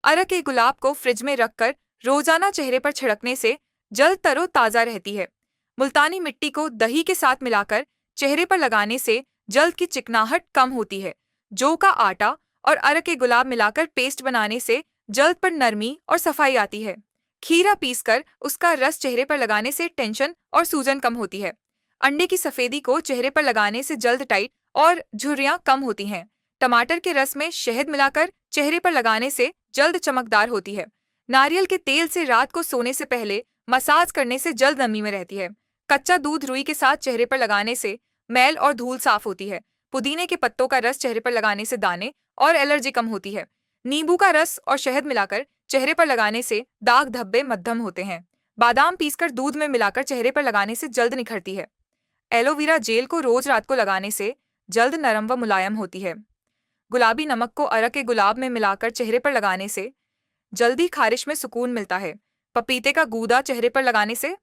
अरक ए गुलाब को फ्रिज में रखकर रोजाना चेहरे पर छिड़कने से जल्द तरोताजा रहती है। मुल्तानी मिट्टी को दही के साथ मिलाकर चेहरे पर लगाने से जल्द की चिकनाहट कम होती है। जौ का आटा और अरक ए गुलाब मिलाकर पेस्ट बनाने से जल्द पर नरमी और सफाई आती है। खीरा पीसकर उसका रस चेहरे पर लगाने से टेंशन और सूजन कम होती है। अंडे की सफेदी को चेहरे पर लगाने से जल्द टाइट और झुर्रियां कम होती हैं। टमाटर के रस में शहद मिलाकर चेहरे पर लगाने से जल्द चमकदार होती है। नारियल के तेल से रात को सोने से पहले मसाज करने से जल्द नमी में रहती है। कच्चा दूध रुई के साथ चेहरे पर लगाने से मैल और धूल साफ होती है। पुदीने के पत्तों का रस चेहरे पर लगाने से दाने और एलर्जी कम होती है। नींबू का रस और शहद मिलाकर चेहरे पर लगाने से दाग धब्बे मध्यम होते हैं। बादाम पीसकर दूध में मिलाकर चेहरे पर लगाने से जल्द निखरती है। एलोवेरा जेल को रोज रात को लगाने से जल्द नरम व मुलायम होती है। गुलाबी नमक को अरक के गुलाब में मिलाकर चेहरे पर लगाने से जल्दी खारिश में सुकून मिलता है। पपीते का गूदा चेहरे पर लगाने से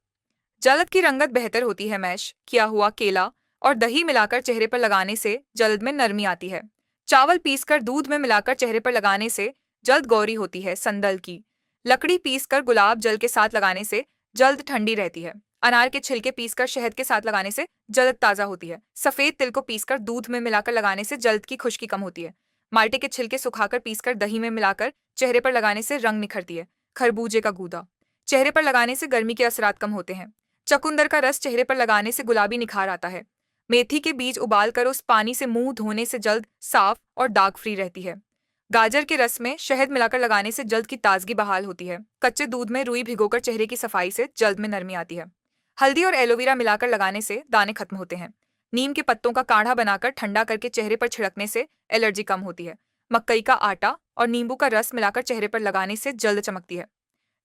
जल्द की रंगत बेहतर होती है। मैश किया हुआ केला और दही मिलाकर चेहरे पर लगाने से जल्द में नरमी आती है। चावल पीसकर दूध में मिलाकर चेहरे पर लगाने से जल्द गौरी होती है। संदल की लकड़ी पीसकर गुलाब जल के साथ लगाने से जल्द ठंडी रहती है। अनार के छिलके पीसकर शहद के साथ लगाने से जल्द ताज़ा होती है। सफ़ेद तिल को पीसकर दूध में मिलाकर लगाने से जल्द की खुश्की कम होती है। माल्टे के छिलके सुखाकर पीसकर दही में मिलाकर चेहरे पर लगाने से रंग निखरती है। खरबूजे का गूदा चेहरे पर लगाने से गर्मी के असरात कम होते हैं। चकुंदर का रस चेहरे पर लगाने से गुलाबी निखार आता है। मेथी के बीज उबालकर उस पानी से मुंह धोने से जल्द साफ और दाग फ्री रहती है। गाजर के रस में शहद मिलाकर लगाने से जल्द की ताजगी बहाल होती है। कच्चे दूध में रुई भिगोकर चेहरे की सफाई से जल्द में नरमी आती है। हल्दी और एलोवेरा मिलाकर लगाने से दाने खत्म होते हैं। नीम के पत्तों का काढ़ा बनाकर ठंडा करके चेहरे पर छिड़कने से एलर्जी कम होती है। मकई का आटा और नींबू का रस मिलाकर चेहरे पर लगाने से जल्द चमकती है।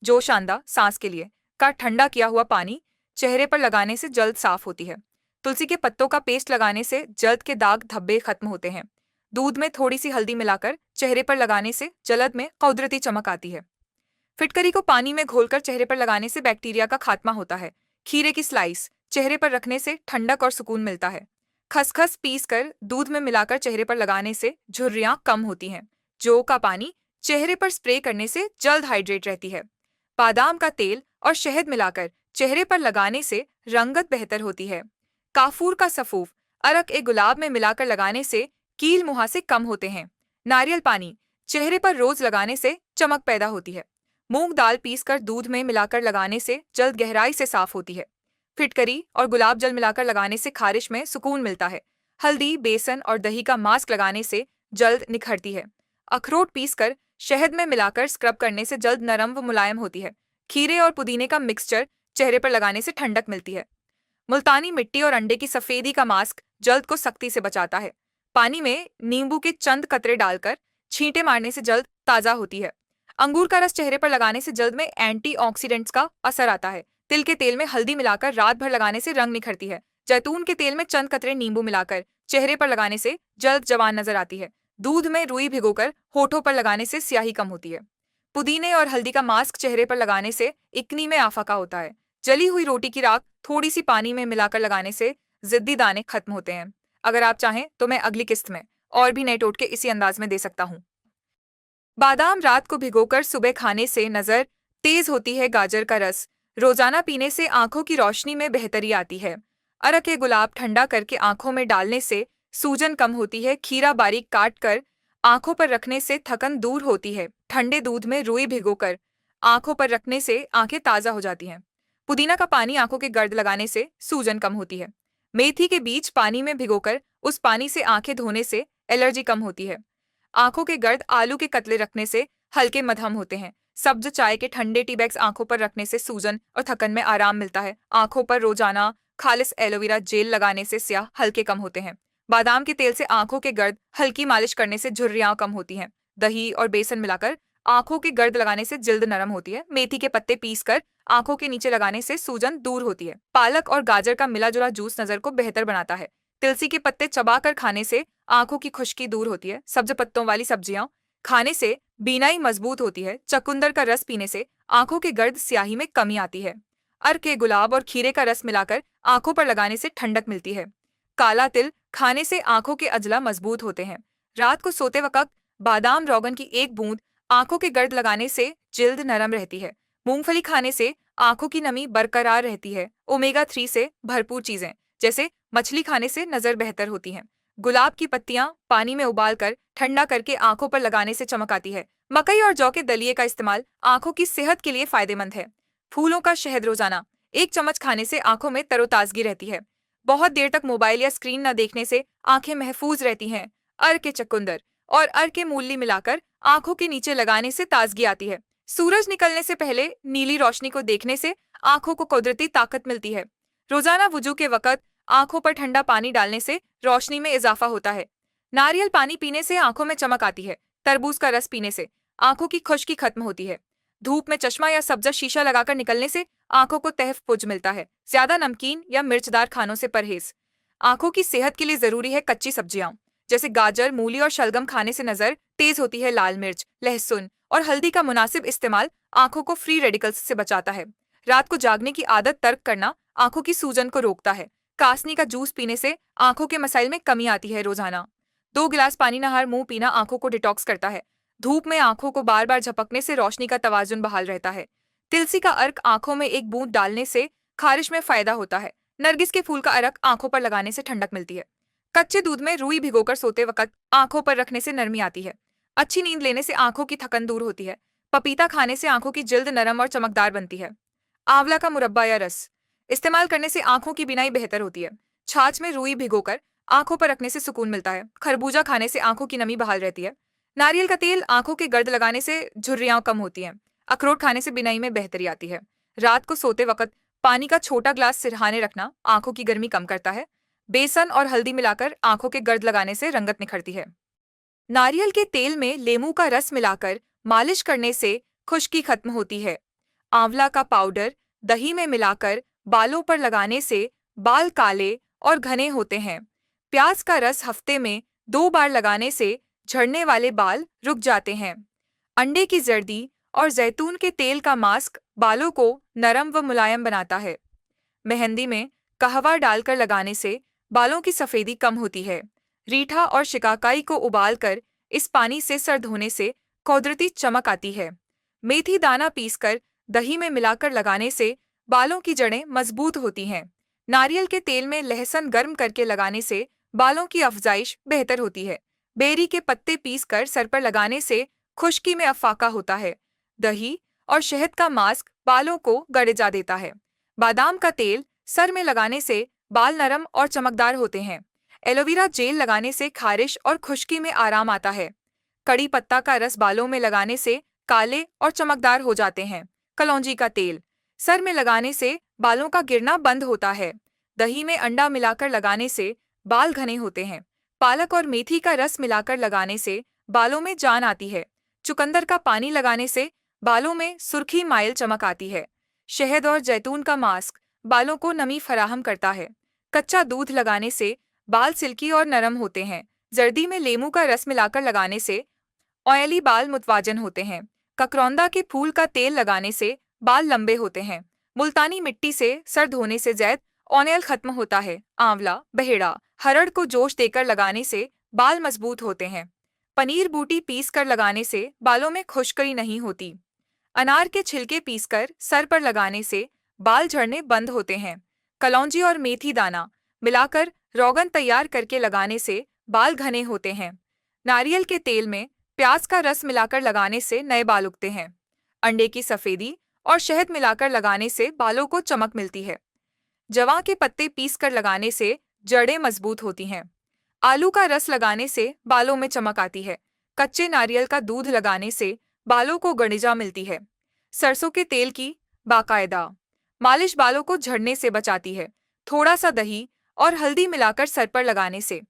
जोशांदा सांस के लिए का ठंडा किया हुआ पानी चेहरे पर लगाने से जल्द साफ होती है। तुलसी के पत्तों का पेस्ट लगाने से जल्द के दाग धब्बे खत्म होते हैं। दूध में थोड़ी सी हल्दी मिलाकर चेहरे पर लगाने से जल्द में कुदरती चमक आती है। फिटकरी को पानी में घोलकर चेहरे पर लगाने से बैक्टीरिया का खात्मा होता है। खीरे की स्लाइस चेहरे पर रखने से ठंडक और सुकून मिलता है। खसखस पीसकर दूध में मिलाकर चेहरे पर लगाने से झुर्रियां कम होती हैं। जौ का पानी चेहरे पर स्प्रे करने से जल्द हाइड्रेट रहती है। बादाम का तेल और शहद मिलाकर चेहरे पर लगाने से रंगत बेहतर होती है। काफूर का सफूफ अरक ए गुलाब में मिलाकर लगाने से कील मुहासे कम होते हैं। नारियल पानी चेहरे पर रोज लगाने से चमक पैदा होती है। मूंग दाल पीसकर दूध में मिलाकर लगाने से जल्द गहराई से साफ होती है। फिटकरी और गुलाब जल मिलाकर लगाने से खारिश में सुकून मिलता है। हल्दी, बेसन और दही का मास्क लगाने से जल्द निखरती है। अखरोट पीसकर शहद में मिलाकर स्क्रब करने से जल्द नरम व मुलायम होती है। खीरे और पुदीने का मिक्सचर चेहरे पर लगाने से ठंडक मिलती है। मुल्तानी मिट्टी और अंडे की सफेदी का मास्क जल्द को सख्ती से बचाता है। पानी में नींबू के चंद कतरे डालकर छींटे मारने से जल्द ताज़ा होती है। अंगूर का रस चेहरे पर लगाने से जल्द में एंटीऑक्सीडेंट्स का असर आता है। तिल के तेल में हल्दी मिलाकर रात भर लगाने से रंग निखरती है। जैतून के तेल में चंद कतरे नींबू मिलाकर चेहरे पर लगाने से जल्द जवान नजर आती है। दूध में रुई भिगोकर होठों पर लगाने से स्याही कम होती है। पुदीने और हल्दी का मास्क चेहरे पर लगाने से इकनी में आफाका होता है। जली हुई रोटी की राख थोड़ी सी पानी में मिलाकर लगाने से जिद्दी दाने खत्म होते हैं। अगर आप चाहें तो मैं अगली किस्त में और भी नए टोटके इसी अंदाज में दे सकता हूँ। बादाम रात को भिगोकर सुबह खाने से नजर तेज होती है। गाजर का रस रोजाना पीने से आंखों की रोशनी में बेहतरी आती है। अरक ए गुलाब ठंडा करके आंखों में डालने से सूजन कम होती है। खीरा बारीक काट कर आंखों पर रखने से थकन दूर होती है। ठंडे दूध में रुई भिगोकर आंखों पर रखने से आंखें ताज़ा हो जाती हैं। पुदीना का पानी आंखों के गर्द लगाने से सूजन कम होती है। मेथी के बीज पानी में भिगोकर उस पानी से आंखें धोने से एलर्जी कम होती है। आंखों के गर्द आलू के कतले रखने से हल्के मध्यम होते हैं। सब्ज चाय के ठंडे टी बैग्स आंखों पर रखने से सूजन और थकन में आराम मिलता है। आंखों पर रोजाना खालिस एलोवेरा जेल लगाने से स्याह हल्के कम होते हैं। बादाम के तेल से आंखों के गर्द हल्की मालिश करने से झुर्रियां कम होती हैं। दही और बेसन मिलाकर आंखों के गर्द लगाने से जिल्द नरम होती है। मेथी के पत्ते पीसकर आंखों के नीचे लगाने से सूजन दूर होती है। पालक और गाजर का मिला जुला जूस नजर को बेहतर बनाता है। तुलसी के पत्ते चबाकर खाने से आंखों की खुश्की दूर होती है। सब्ज पत्तों वाली सब्जियां खाने से बीनाई मजबूत होती है। चकुंदर का रस पीने से आंखों के गर्द स्याही में कमी आती है। अर्क के गुलाब और खीरे का रस मिलाकर आंखों पर लगाने से ठंडक मिलती है। काला तिल खाने से आंखों के अजला मजबूत होते हैं। रात को सोते वक्त बादाम रोगन की एक बूंद आंखों के गर्द लगाने से जिल्द नरम रहती है। मूंगफली खाने से आंखों की नमी बरकरार रहती है। ओमेगा 3 से भरपूर चीजें जैसे मछली खाने से नजर बेहतर होती है। गुलाब की पत्तियां पानी में उबालकर ठंडा करके आंखों पर लगाने से चमक आती है। मकई और जौ के दलिये का इस्तेमाल आंखों की सेहत के लिए फायदेमंद है। फूलों का शहद रोजाना 1 चम्मच खाने से आंखों में तरोताजगी रहती है। बहुत देर तक मोबाइल या स्क्रीन न देखने से आंखें महफूज रहती हैं। अर के चकुंदर और अर के मूली मिलाकर आंखों के नीचे लगाने से ताजगी आती है। सूरज निकलने से पहले नीली रोशनी को देखने से आंखों को कुदरती ताकत मिलती है। रोजाना वुजू के वक्त आंखों पर ठंडा पानी डालने से रोशनी में इजाफा होता है। नारियल पानी पीने से आंखों में चमक आती है। तरबूज का रस पीने से आंखों की खुश्की खत्म होती है। धूप में चश्मा या सब्जा शीशा लगाकर निकलने से आंखों को तहफ्फुज मिलता है। ज्यादा नमकीन या मिर्चदार खानों से परहेज। आंखों की सेहत के लिए जरूरी है कच्ची सब्जियां जैसे गाजर, मूली और शलगम खाने से नजर तेज होती है। लाल मिर्च, लहसुन और हल्दी का मुनासिब इस्तेमाल आंखों को फ्री रेडिकल्स से बचाता है। रात को जागने की आदत तर्क करना आंखों की सूजन को रोकता है। कासनी का जूस पीने से आंखों के मसाइल में कमी आती है। रोजाना 2 गिलास पानी नहर मुंह पीना आंखों को डिटॉक्स करता है। धूप में आंखों को बार बार झपकने से रोशनी का तवाजुन बहाल रहता है। तिलसी का अर्क आंखों में 1 बूंद डालने से खारिश में फायदा होता है। नरगिस के फूल का अर्क आंखों पर लगाने से ठंडक मिलती है। कच्चे दूध में रुई भिगोकर सोते वक्त आंखों पर रखने से नरमी आती है। अच्छी नींद लेने से आंखों की थकन दूर होती है। पपीता खाने से आंखों की जिल्द नरम और चमकदार बनती है। आंवला का मुरब्बा या रस इस्तेमाल करने से आंखों की बीनाई बेहतर होती है। छाछ में रुई भिगोकर आंखों पर रखने से सुकून मिलता है। खरबूजा खाने से आंखों की नमी बहाल रहती है। नारियल का तेल आंखों के गर्द लगाने से झुर्रियां कम होती हैं। अखरोट खाने से बीनाई में बेहतरी आती है। रात को सोते वक्त पानी का छोटा ग्लास सिरहाने रखना आंखों की गर्मी कम करता है। बेसन और हल्दी मिलाकर आंखों के गर्द लगाने से रंगत निखरती है। नारियल के तेल में लेमू का रस मिलाकर मालिश करने से खुश्की खत्म होती है। आंवला का पाउडर दही में मिलाकर बालों पर लगाने से बाल काले और घने होते हैं। प्याज का रस हफ्ते में 2 बार लगाने से झड़ने वाले बाल रुक जाते हैं। अंडे की जर्दी और जैतून के तेल का मास्क बालों को नरम व मुलायम बनाता है। मेहंदी में कहवा डालकर लगाने से बालों की सफेदी कम होती है। रीठा और शिकाकाई को उबालकर इस पानी से सर धोने से कुदरती चमक आती है। मेथी दाना पीसकर दही में मिलाकर लगाने से बालों की जड़ें मजबूत होती हैं। नारियल के तेल में लहसुन गर्म करके लगाने से बालों की अफजाइश बेहतर होती है। बेरी के पत्ते पीसकर सर पर लगाने से खुश्की में अफाका होता है। दही और शहद का मास्क बालों को गड़ेजा देता है। बादाम का तेल सर में लगाने से बाल नरम और चमकदार होते हैं। एलोवेरा जेल लगाने से खारिश और खुश्की में आराम आता है। कड़ी पत्ता का रस बालों में लगाने से काले और चमकदार हो जाते हैं। कलौंजी का तेल सर में लगाने से बालों का गिरना बंद होता है। दही में अंडा मिलाकर लगाने से बाल घने होते हैं। पालक और मेथी का रस मिलाकर लगाने से बालों में जान आती है। चुकंदर का पानी लगाने से बालों में सुर्खी माइल चमक आती है। शहद और जैतून का मास्क बालों को नमी फराहम करता है। कच्चा दूध लगाने से बाल सिल्की और नरम होते हैं। जर्दी में लेमू का रस मिलाकर लगाने से ऑयली बाल मुतवाजन होते हैं। ककरौंदा के फूल का तेल लगाने से बाल लंबे होते हैं। मुल्तानी मिट्टी से सर धोने से जैद ऑनेल खत्म होता है। आंवला, बहेड़ा, हरड़ को जोश देकर लगाने से बाल मजबूत होते हैं। पनीर बूटी पीस कर लगाने से बालों में खुश्की नहीं होती। अनार के छिलके पीसकर सर पर लगाने से बाल झड़ने बंद होते हैं। कलौंजी और मेथी दाना मिलाकर रोगन तैयार करके लगाने से बाल घने होते हैं। नारियल के तेल में प्याज का रस मिलाकर लगाने से नए बाल उगते हैं। अंडे की सफेदी और शहद मिलाकर लगाने से बालों को चमक मिलती है। जवां के पत्ते पीसकर लगाने से जड़ें मजबूत होती हैं। आलू का रस लगाने से बालों में चमक आती है। कच्चे नारियल का दूध लगाने से बालों को गणिजा मिलती है। सरसों के तेल की बाकायदा मालिश बालों को झड़ने से बचाती है। थोड़ा सा दही और हल्दी मिलाकर सर पर लगाने से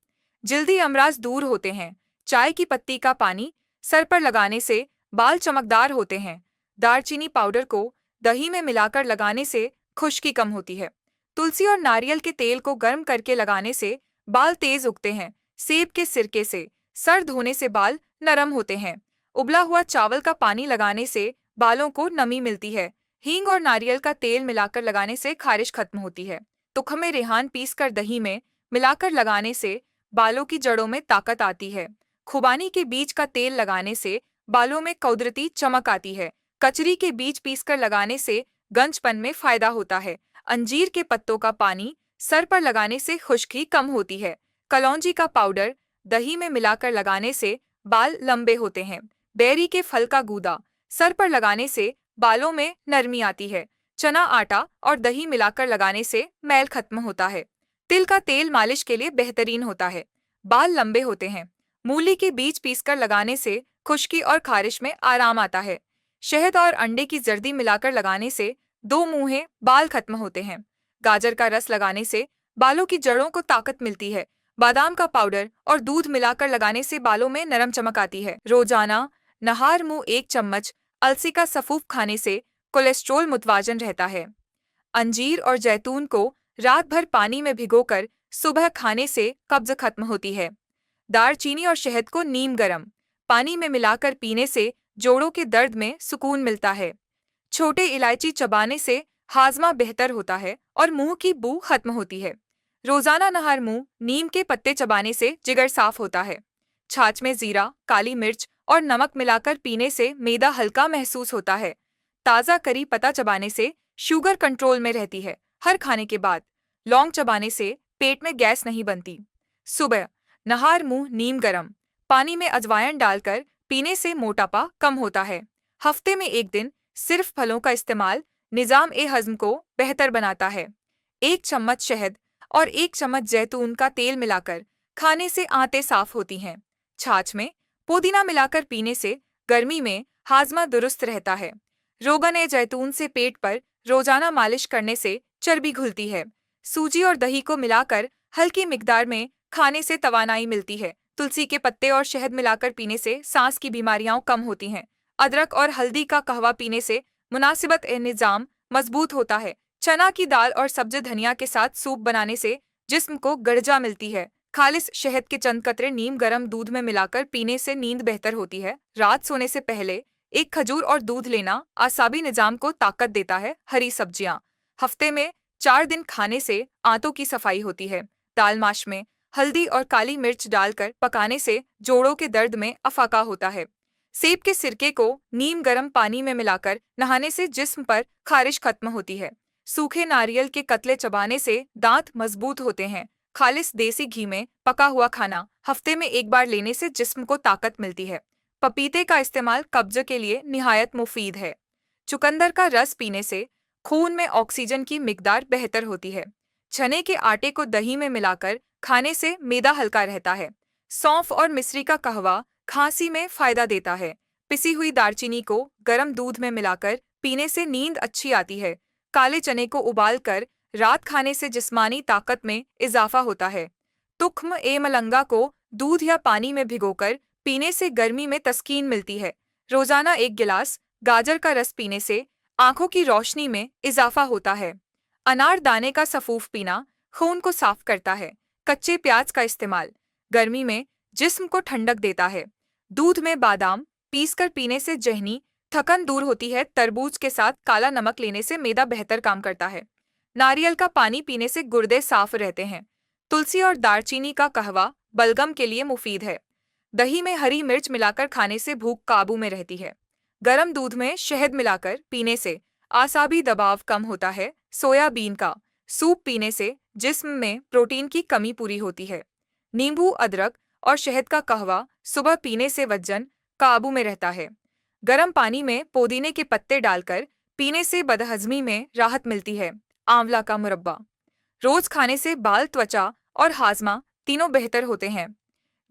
जल्दी अमराज दूर होते हैं। चाय की पत्ती का पानी सर पर लगाने से बाल चमकदार होते हैं। दालचीनी पाउडर को दही में मिलाकर लगाने से खुश्की कम होती है। तुलसी और नारियल के तेल को गर्म करके लगाने से बाल तेज उगते हैं। सेब के सिरके से सर धोने से बाल नरम होते हैं। उबला हुआ चावल का पानी लगाने से बालों को नमी मिलती है। हींग और नारियल का तेल मिलाकर लगाने से खारिश खत्म होती है। तुखमे रेहान पीसकर दही में मिलाकर लगाने से बालों की जड़ों में ताकत आती है। खुबानी के बीज का तेल लगाने से बालों में कुदरती चमक आती है। कचरी के बीज पीसकर लगाने से गंजपन में फायदा होता है। अंजीर के पत्तों का पानी सर पर लगाने से खुश्की कम होती है। कलौंजी का पाउडर दही में मिलाकर लगाने से बाल लंबे होते हैं। बेरी के फल का गूदा सर पर लगाने से बालों में नरमी आती है। चना आटा और दही मिलाकर लगाने से मैल खत्म होता है। तिल का तेल मालिश के लिए बेहतरीन होता है। बाल लंबे होते हैं। मूली के बीज पीसकर लगाने से खुश्की और खारिश में आराम आता है। शहद और अंडे की जर्दी मिलाकर लगाने से दो मुंहे बाल खत्म होते हैं। गाजर का रस लगाने से बालों की जड़ों को ताकत मिलती है। बादाम का पाउडर और दूध मिलाकर लगाने से बालों में नरम चमक आती है। रोजाना नहार मुंह 1 चम्मच अलसी का सफूफ खाने से कोलेस्ट्रॉल मुतवाजन रहता है। अंजीर और जैतून को रात भर पानी में भिगोकर सुबह खाने से कब्ज खत्म होती है। दालचीनी और शहद को नीम गर्म पानी में मिलाकर पीने से जोड़ों के दर्द में सुकून मिलता है। छोटे इलायची चबाने से हाजमा बेहतर होता है और मुंह की बू खत्म होती है। रोजाना नहर मुंह नीम के पत्ते चबाने से जिगर साफ होता है। छाछ में जीरा, काली मिर्च और नमक मिलाकर पीने से मैदा हल्का महसूस होता है। ताज़ा करी पत्ता चबाने से शुगर कंट्रोल में रहती है। हर खाने के बाद लौंग चबाने से पेट में गैस नहीं बनती। सुबह नहार मुंह नीम गर्म पानी में अजवाइन डालकर पीने से मोटापा कम होता है। हफ्ते में 1 दिन सिर्फ फलों का इस्तेमाल निजाम ए हजम को बेहतर बनाता है। 1 चम्मच शहद और 1 चम्मच जैतून का तेल मिलाकर खाने से आंतें साफ होती हैं। छाछ में पुदीना मिलाकर पीने से गर्मी में हाजमा दुरुस्त रहता है। रोगन ए जैतून से पेट पर रोजाना मालिश करने से चर्बी घुलती है। सूजी और दही को मिलाकर हल्की मिकदार में खाने से तवानाई मिलती है। तुलसी के पत्ते और शहद मिलाकर पीने से सांस की बीमारियां कम होती हैं। अदरक और हल्दी का कहवा पीने से मुनासिबत ए निजाम मजबूत होता है। चना की दाल और सब्ज धनिया के साथ सूप बनाने से जिस्म को गर्जा मिलती है। खालिस शहद के चंद कतरे नीम गर्म दूध में मिलाकर पीने से नींद बेहतर होती है। रात सोने से पहले 1 खजूर और दूध लेना आसाबी निजाम को ताकत देता है। हरी सब्जियां हफ्ते में 4 दिन खाने से आंतों की सफाई होती है। दाल माश में हल्दी और काली मिर्च डालकर पकाने से जोड़ों के दर्द में अफाका होता है। सेब के सिरके को नीम गर्म पानी में मिलाकर नहाने से जिस्म पर खारिश खत्म होती है। सूखे नारियल के कतले चबाने से दांत मजबूत होते हैं। खालिस देसी घी में पका हुआ खाना हफ्ते में 1 बार लेने से जिस्म को ताकत मिलती है। पपीते का इस्तेमाल कब्ज के लिए निहायत मुफीद है। चुकंदर का रस पीने से खून में ऑक्सीजन की मिकदार बेहतर होती है। चने के आटे को दही में मिलाकर खाने से मैदा हल्का रहता है। सौंफ और मिश्री का कहवा खांसी में फायदा देता है। पिसी हुई दालचीनी को गर्म दूध में मिलाकर पीने से नींद अच्छी आती है। काले चने को उबालकर रात खाने से जिस्मानी ताकत में इजाफा होता है। तुख्म ए मलंगा को दूध या पानी में भिगोकर पीने से गर्मी में तस्कीन मिलती है। रोजाना 1 गिलास गाजर का रस पीने से आंखों की रोशनी में इजाफा होता है। अनार दाने का सफूफ पीना खून को साफ करता है। कच्चे प्याज का इस्तेमाल गर्मी में जिस्म को ठंडक देता है। दूध में बादाम पीसकर पीने से जहनी थकन दूर होती है। तरबूज के साथ काला नमक लेने से मैदा बेहतर काम करता है। नारियल का पानी पीने से गुर्दे साफ रहते हैं। तुलसी और दालचीनी का कहवा बलगम के लिए मुफीद है। दही में हरी मिर्च मिलाकर खाने से भूख काबू में रहती है। गर्म दूध में शहद मिलाकर पीने से आसाबी दबाव कम होता है। सोयाबीन का सूप पीने से जिस्म में प्रोटीन की कमी पूरी होती है। नींबू, अदरक और शहद का कहवा सुबह पीने से वजन काबू में रहता है। गर्म पानी में पुदीने के पत्ते डालकर पीने से बदहजमी में राहत मिलती है। आंवला का मुरब्बा रोज खाने से बाल, त्वचा और हाजमा तीनों बेहतर होते हैं।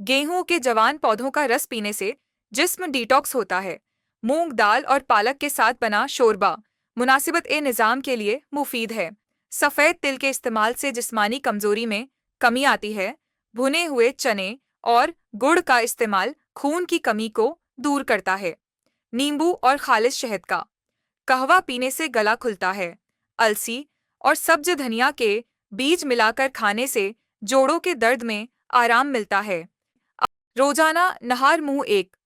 गेहूं के जवान पौधों का रस पीने से जिस्म डिटॉक्स होता है। मूंग दाल और पालक के साथ बना शोरबा मुनासिबत ए निज़ाम के लिए मुफीद है। सफ़ेद तिल के इस्तेमाल से जिस्मानी कमजोरी में कमी आती है। भुने हुए चने और गुड़ का इस्तेमाल खून की कमी को दूर करता है। नींबू और खालिस शहद का कहवा पीने से गला खुलता है। अलसी और सब्ज धनिया के बीज मिलाकर खाने से जोड़ों के दर्द में आराम मिलता है। रोजाना नहार मुंह 1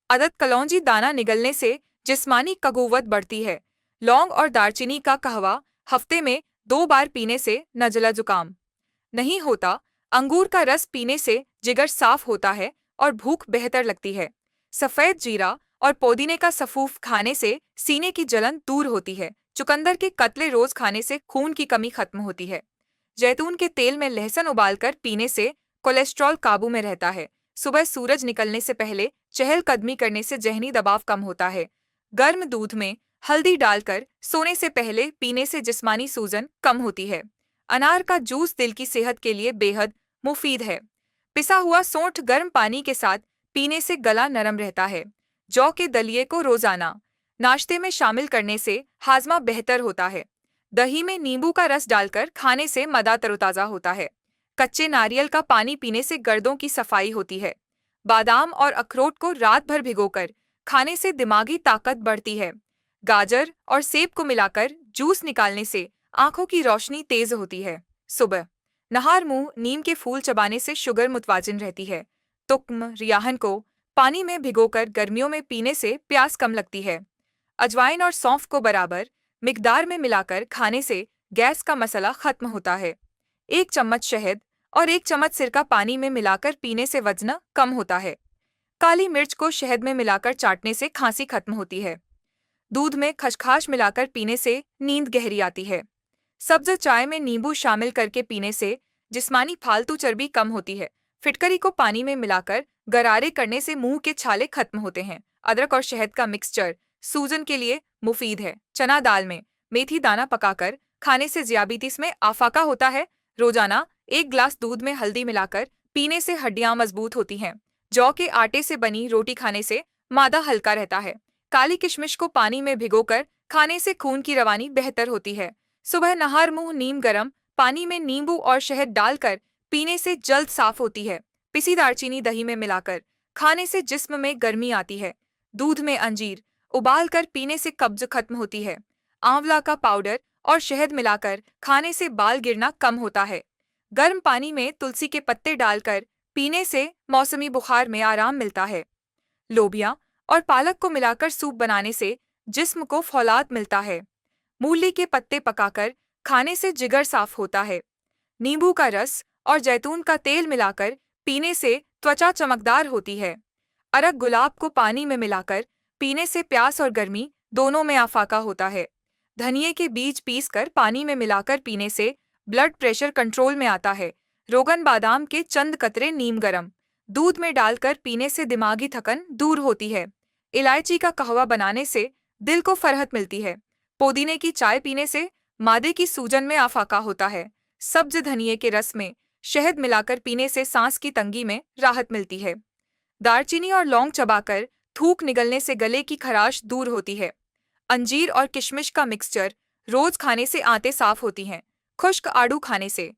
अदद कलौंजी दाना निगलने से जिस्मानी कगुवत बढ़ती है। लौंग और दालचीनी का कहवा हफ्ते में 2 बार पीने से नजला जुकाम नहीं होता। अंगूर का रस पीने से जिगर साफ होता है और भूख बेहतर लगती है। सफ़ेद जीरा और पुदीने का सफूफ खाने से सीने की जलन दूर होती है। चुकंदर के कतले रोज खाने से खून की कमी खत्म होती है। जैतून के तेल में लहसुन उबालकर पीने से कोलेस्ट्रॉल काबू में रहता है। सुबह सूरज निकलने से पहले चहलकदमी करने से जहनी दबाव कम होता है। गर्म दूध में हल्दी डालकर सोने से पहले पीने से जिस्मानी सूजन कम होती है। अनार का जूस दिल की सेहत के लिए बेहद मुफीद है। पिसा हुआ सौंठ गर्म पानी के साथ पीने से गला नरम रहता है। जौ के दलिये को रोजाना नाश्ते में शामिल करने से हाजमा बेहतर होता है। दही में नींबू का रस डालकर खाने से मदा तरोताजा होता है। कच्चे नारियल का पानी पीने से गर्दों की सफाई होती है। बादाम और अखरोट को रात भर भिगोकर खाने से दिमागी ताकत बढ़ती है। गाजर और सेब को मिलाकर जूस निकालने से आंखों की रोशनी तेज होती है। सुबह नहार मुंह नीम के फूल चबाने से शुगर मुतवाजिन रहती है। तुक्म रियाहन को पानी में भिगोकर गर्मियों में पीने से प्यास कम लगती है। अजवाइन और सौंफ को बराबर मिकदार में मिलाकर खाने से गैस का मसला खत्म होता है। 1 चम्मच शहद और 1 चम्मच सिरका पानी में मिलाकर पीने से वजन कम होता है। काली मिर्च को शहद में मिलाकर चाटने से खांसी खत्म होती है। दूध में खसखस मिलाकर पीने से नींद गहरी आती है। सब्ज चाय में नींबू शामिल करके पीने से जिस्मानी फालतू चर्बी कम होती है। फिटकरी को पानी में मिलाकर गरारे करने से मुंह के छाले खत्म होते हैं। अदरक और शहद का मिक्सचर सूजन के लिए मुफीद है। चना दाल में मेथी दाना पकाकर खाने से ज़ियाबितीस में आफाका होता है। रोजाना 1 गिलास दूध में हल्दी मिलाकर पीने से हड्डियां मजबूत होती हैं। जौ के आटे से बनी रोटी खाने से मादा हल्का रहता है। काली किशमिश को पानी में भिगोकर खाने से खून की रवानी बेहतर होती है। सुबह नहार मुंह नीम गरम पानी में नींबू और शहद डालकर पीने से जल्द साफ होती है। पिसी दालचीनी दही में मिलाकर खाने से जिस्म में गर्मी आती है। दूध में अंजीर उबालकर पीने से कब्ज खत्म होती है। आंवला का पाउडर और शहद मिलाकर खाने से बाल गिरना कम होता है। गर्म पानी में तुलसी के पत्ते डालकर पीने से मौसमी बुखार में आराम मिलता है। लोबिया और पालक को मिलाकर सूप बनाने से जिस्म को फौलाद मिलता है। मूली के पत्ते पकाकर खाने से जिगर साफ होता है। नींबू का रस और जैतून का तेल मिलाकर पीने से त्वचा चमकदार होती है। अरग गुलाब को पानी में मिलाकर पीने से प्यास और गर्मी दोनों में आफाका होता है। धनिये के बीज पीसकर पानी में मिलाकर पीने से ब्लड प्रेशर कंट्रोल में आता है। रोगन बादाम के चंद कतरे नीम गरम दूध में डालकर पीने से दिमागी थकन दूर होती है। इलायची का कहवा बनाने से दिल को फरहत मिलती है। पुदीने की चाय पीने से मादे की सूजन में आफाका होता है। सब्ज धनिये के रस में शहद मिलाकर पीने से सांस की तंगी में राहत मिलती है। दालचीनी और लौंग चबाकर थूक निगलने से गले की खराश दूर होती है। अंजीर और किशमिश का मिक्सचर रोज खाने से आंतें साफ होती हैं। खुश्क आड़ू खाने से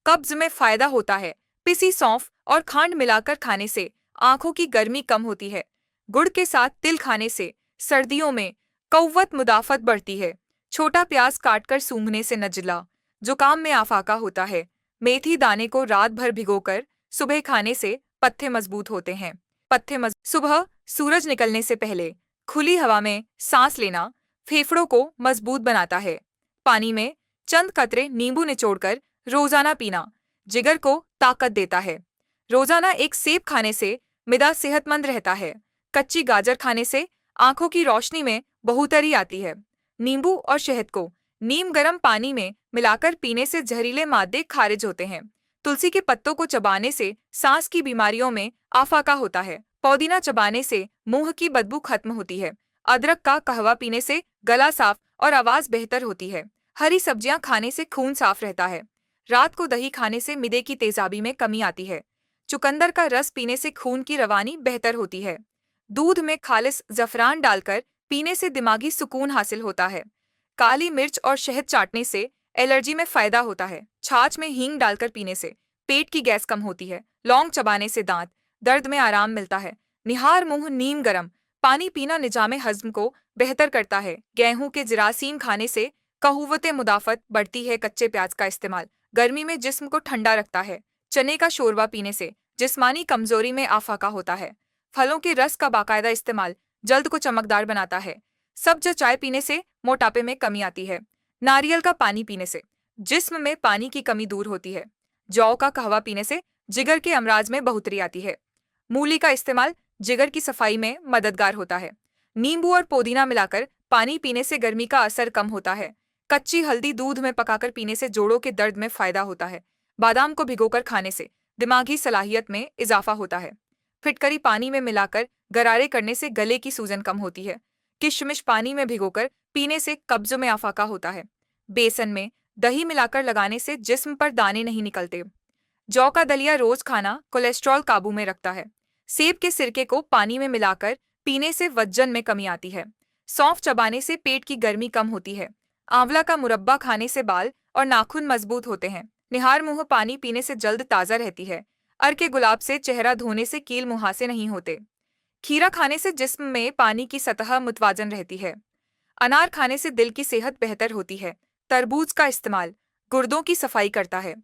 कब्ज में फायदा होता है। पिसी सौंफ और खांड मिलाकर खाने से आंखों की गर्मी कम होती है। गुड़ के साथ तिल खाने से सर्दियों में कौवत मुदाफत बढ़ती है। छोटा प्याज काटकर सूंघने से नजला जुकाम में आफाका होता है। मेथी दाने को रात भर भिगोकर सुबह खाने से पत्ते मजबूत होते हैं। सुबह सूरज निकलने से पहले खुली हवा में सांस लेना फेफड़ों को मजबूत बनाता है। पानी में चंद कतरे नींबू निचोड़कर रोजाना पीना जिगर को ताकत देता है। रोजाना 1 सेब खाने से मिदा सेहतमंद रहता है। कच्ची गाजर खाने से आंखों की रोशनी में बहुतरी आती है। नींबू और शहद को नीम गर्म पानी में मिलाकर पीने से जहरीले मादे खारिज होते हैं। तुलसी के पत्तों को चबाने से सांस की बीमारियों में आफाका होता है। पुदीना चबाने से मुंह की बदबू खत्म होती है। अदरक का कहवा पीने से गला साफ और आवाज बेहतर होती है। हरी सब्जियां खाने से खून साफ रहता है। रात को दही खाने से मिदे की तेजाबी में कमी आती है। चुकंदर का रस पीने से खून की रवानी बेहतर होती है। दूध में खालिस जफरान डालकर पीने से दिमागी सुकून हासिल होता है। काली मिर्च और शहद चाटने से एलर्जी में फायदा होता है। छाछ में हींग डालकर पीने से पेट की गैस कम होती है। लौंग चबाने से दांत दर्द में आराम मिलता है। निहार मुंह नीम गरम पानी पीना निजामे हज्म को बेहतर करता है। गेहूं के जरासीम खाने से कहुवत मुदाफत बढ़ती है। कच्चे प्याज का इस्तेमाल गर्मी में जिस्म को ठंडा रखता है। चने का शोरबा पीने से जिस्मानी कमजोरी में आफाका होता है। फलों के रस का बाकायदा इस्तेमाल जल्द को चमकदार बनाता है। सब्ज चाय पीने से मोटापे में कमी आती है। नारियल का पानी पीने से जिस्म में पानी की कमी दूर होती है। जौ का कहवा पीने से जिगर के अमराज में बढ़ोतरी आती है। मूली का इस्तेमाल जिगर की सफाई में मददगार होता है। नींबू और पुदीना मिलाकर पानी पीने से गर्मी का असर कम होता है। कच्ची हल्दी दूध में पकाकर पीने से जोड़ों के दर्द में फायदा होता है। बादाम को भिगोकर खाने से दिमागी सलाहियत में इजाफा होता है। फिटकरी पानी में मिलाकर गरारे करने से गले की सूजन कम होती है। किशमिश पानी में भिगोकर पीने से कब्ज में आफाका होता है। बेसन में दही मिलाकर लगाने से जिस्म पर दाने नहीं निकलते। जौ का दलिया रोज खाना कोलेस्ट्रॉल काबू में रखता है। सेब के सिरके को पानी में मिलाकर पीने से वजन में कमी आती है। सौंफ चबाने से पेट की गर्मी कम होती है। आंवला का मुरब्बा खाने से बाल और नाखून मजबूत होते हैं। निहार मुंह पानी पीने से जल्द ताज़ा रहती है। अर्के गुलाब से चेहरा धोने से कील मुहासे नहीं होते। खीरा खाने से जिस्म में पानी की सतह मुतवाजन रहती है। अनार खाने से दिल की सेहत बेहतर होती है। तरबूज का इस्तेमाल गुर्दों की सफाई करता है।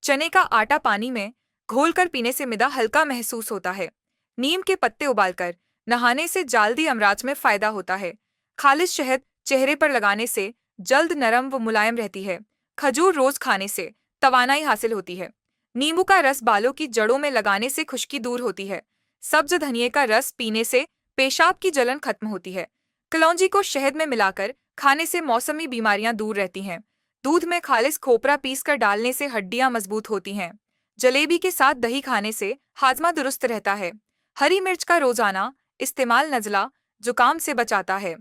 चने का आटा पानी में घोलकर पीने से मिदा हल्का महसूस होता है। नीम के पत्ते उबालकर नहाने से जल्दी अमराज में फायदा होता है। खालिश शहद चेहरे पर लगाने से जल्द नरम व मुलायम रहती है। खजूर रोज खाने से तवानाई हासिल होती है। नींबू का रस बालों की जड़ों में लगाने से खुश्की दूर होती है। सब्ज धनिये का रस पीने से पेशाब की जलन खत्म होती है। कलौंजी को शहद में मिलाकर खाने से मौसमी बीमारियां दूर रहती हैं। दूध में खालिस खोपरा पीस कर डालने से हड्डियां मजबूत होती हैं। जलेबी के साथ दही खाने से हाजमा दुरुस्त रहता है। हरी मिर्च का रोजाना इस्तेमाल नज़ला जुकाम से बचाता है।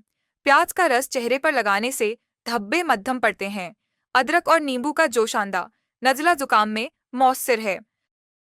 प्याज का रस चेहरे पर लगाने से धब्बे मध्यम पड़ते हैं। अदरक और नींबू का जोशांदा नज़ला जुकाम में मौसर है।